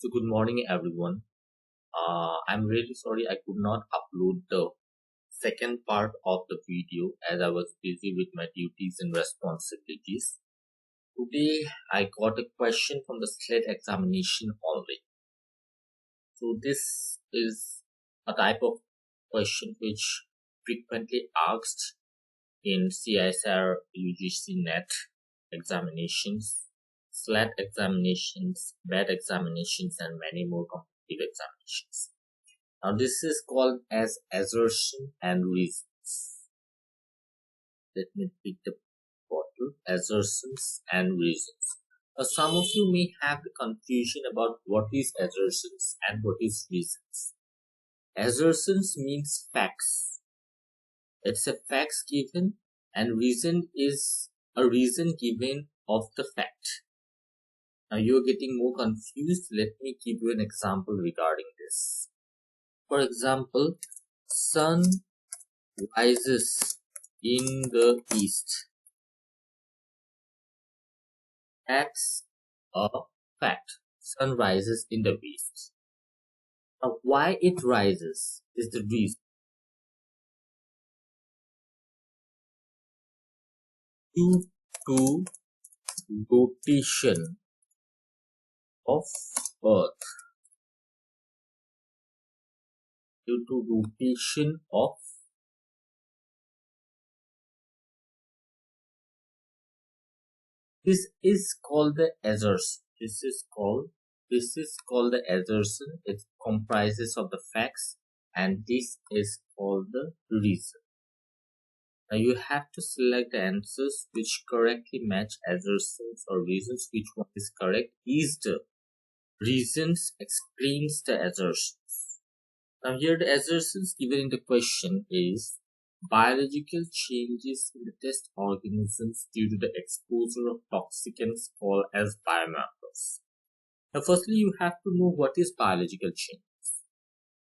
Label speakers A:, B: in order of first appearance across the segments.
A: So good morning everyone. I'm really sorry I could not upload the second part of the video as I was busy with my duties and responsibilities. Today I got a question from the Slet examination only. So this is a type of question which frequently asked in CISR, UGC NET examinations, SLAT examinations, BED examinations, and many more competitive examinations. Now this is called as assertion and reasons. Let me pick the bottle, assertions and reasons. Now some of you may have the confusion about what is assertions and what is reasons. Assertions means facts. It's a facts given, and reason is a reason given of the fact. Now you're getting more confused. Let me give you an example regarding this. For example, sun rises in the east. That's a fact. Sun rises in the east. Now why it rises is the reason. Due to rotation of Earth. Due to rotation of this is called the assertion. This is called the assertion. It comprises of the facts, and this is called the reason. Now you have to select the answers which correctly match assertions or reasons. Which one is correct? Is the reasons explains the assertions. Now here the assertions given in the question is biological changes in the test organisms due to the exposure of toxicants called as biomarkers. Now firstly you have to know what is biological changes.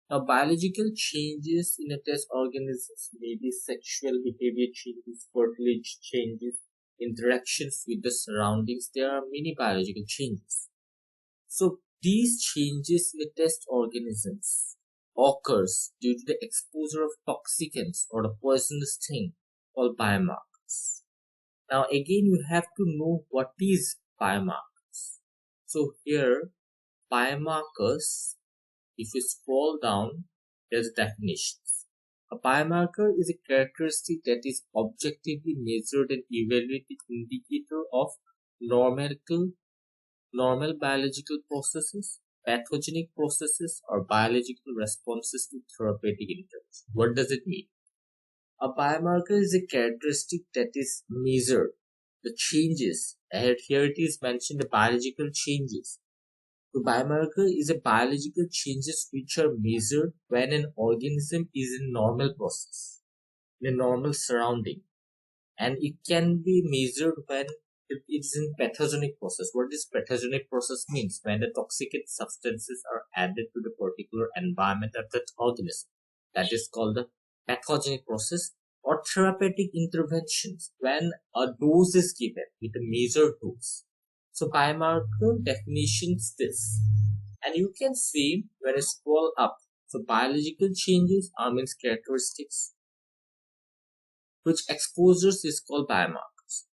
A: Now biological changes in a test organisms may be sexual behavior changes, fertility changes, interactions with the surroundings. There are many biological changes. So these changes in the test organisms occurs due to the exposure of toxicants or the poisonous thing called biomarkers. Now again you have to know what is biomarkers. So here biomarkers, if you scroll down, there's definitions. A biomarker is a characteristic that is objectively measured and evaluated indicator of normal biological processes, pathogenic processes, or biological responses to therapeutic intervention. What does it mean? A biomarker is a characteristic that is measured. The changes, and here it is mentioned the biological changes. The biomarker is a biological changes which are measured when an organism is in normal process, in a normal surrounding, and it can be measured when it's in pathogenic process. What this pathogenic process means? When the toxic substances are added to the particular environment of that organism. That is called the pathogenic process. Or therapeutic interventions, when a dose is given with a measured dose. So biomarker definitions this. And you can see when I scroll up, so biological changes are means characteristics which exposures is called biomarkers.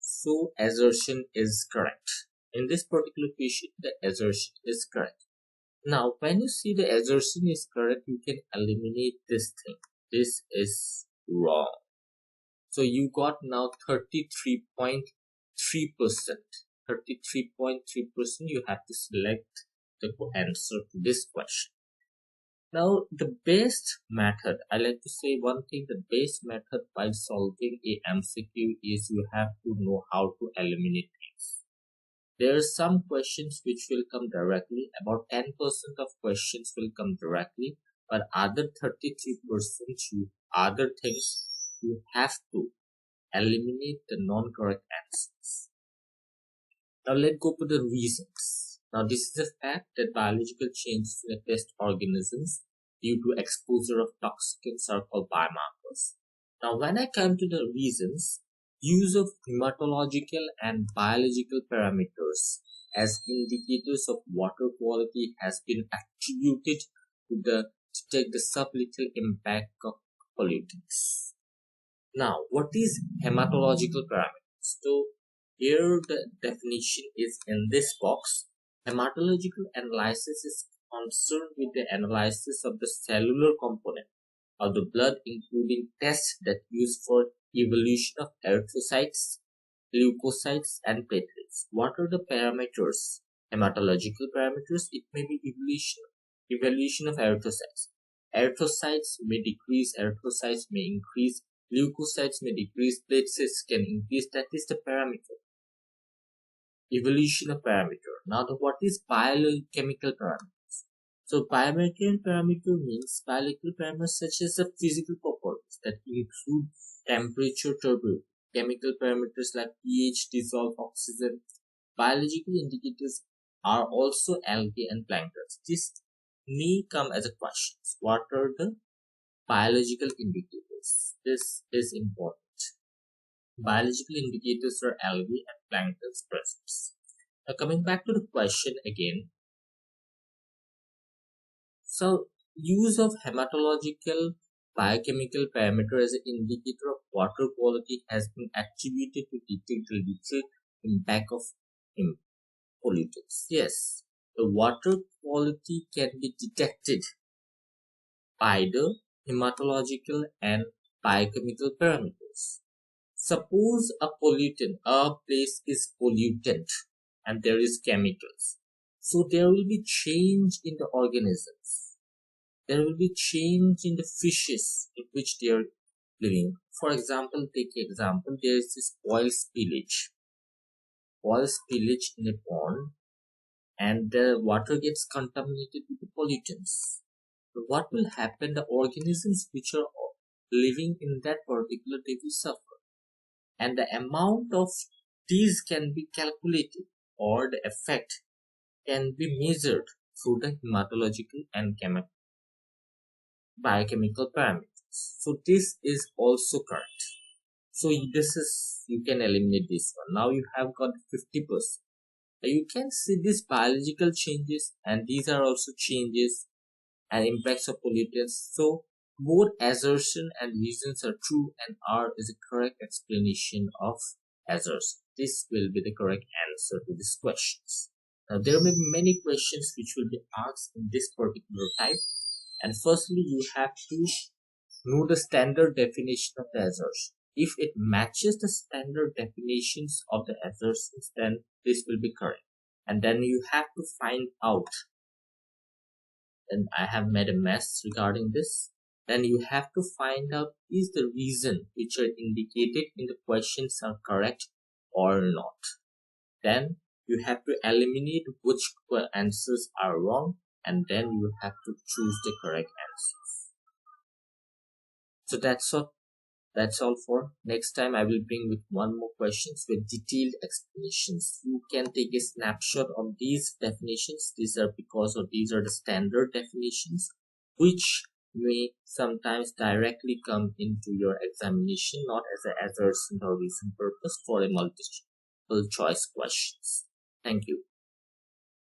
A: So assertion is correct. In this particular question, the assertion is correct. Now, when you see the assertion is correct, you can eliminate this thing. This is wrong. So you got now 33.3%. 33.3%. You have to select the answer to this question. Now, the best method, I like to say one thing, the best method by solving a MCQ is you have to know how to eliminate things. There are some questions which will come directly, about 10% of questions will come directly, but other 33%, other things, you have to eliminate the non-correct answers. Now let's go to the reasons. Now this is a fact that biological changes in the test organisms due to exposure of toxicants are called biomarkers. Now when I come to the reasons, Use of hematological and biological parameters as indicators of water quality has been attributed to detect the sublethal impact of pollutants. Now, what is hematological parameters? So, here the definition is in this box. Hematological analysis is concerned with the analysis of the cellular component of the blood, including tests that use for evaluation of erythrocytes, leukocytes, and platelets. What are the parameters? Hematological parameters. It may be evaluation of erythrocytes. Erythrocytes may decrease, erythrocytes may increase, leukocytes may decrease, platelets can increase. That is the parameter. Evaluation of parameter. Now, what is biochemical parameter? So biochemical parameter means biological parameters such as the physical properties that include temperature, turbulence, chemical parameters like pH, dissolved oxygen. Biological indicators are also algae and plankton. This may come as a question. What are the biological indicators? This is important. Biological indicators are algae and plankton presence. Now coming back to the question again. So, use of hematological biochemical parameter as an indicator of water quality has been attributed to detect the lethal impact of pollutants. Yes, the water quality can be detected by the hematological and biochemical parameters. Suppose a place is pollutant and there is chemicals. So there will be change in the organisms. There will be change in the fishes in which they are living. For example, there is this oil spillage. Oil spillage in a pond and the water gets contaminated with the pollutants. So what will happen? The organisms which are living in that particular, they will suffer. And the amount of these can be calculated or the effect can be measured through the hematological and biochemical parameters. So this is also correct. So this is, you can eliminate this one. Now you have got 50%. You can see these biological changes and these are also changes and impacts of pollutants. So both assertion and reasons are true and R is a correct explanation of assertion. This will be the correct answer to these questions. Now there may be many questions which will be asked in this particular type. And firstly, you have to know the standard definition of the assertion. If it matches the standard definitions of the assertions, then this will be correct. And then you have to find out, and I have made a mess regarding this, then you have to find out is the reason which are indicated in the questions are correct or not. Then you have to eliminate which answers are wrong, and then you have to choose the correct answers. So that's all for next time. I will bring with one more questions with detailed explanations. You can take a snapshot of these definitions. These are the standard definitions which may sometimes directly come into your examination, not as an assertion or reason purpose for a multiple choice questions. Thank you.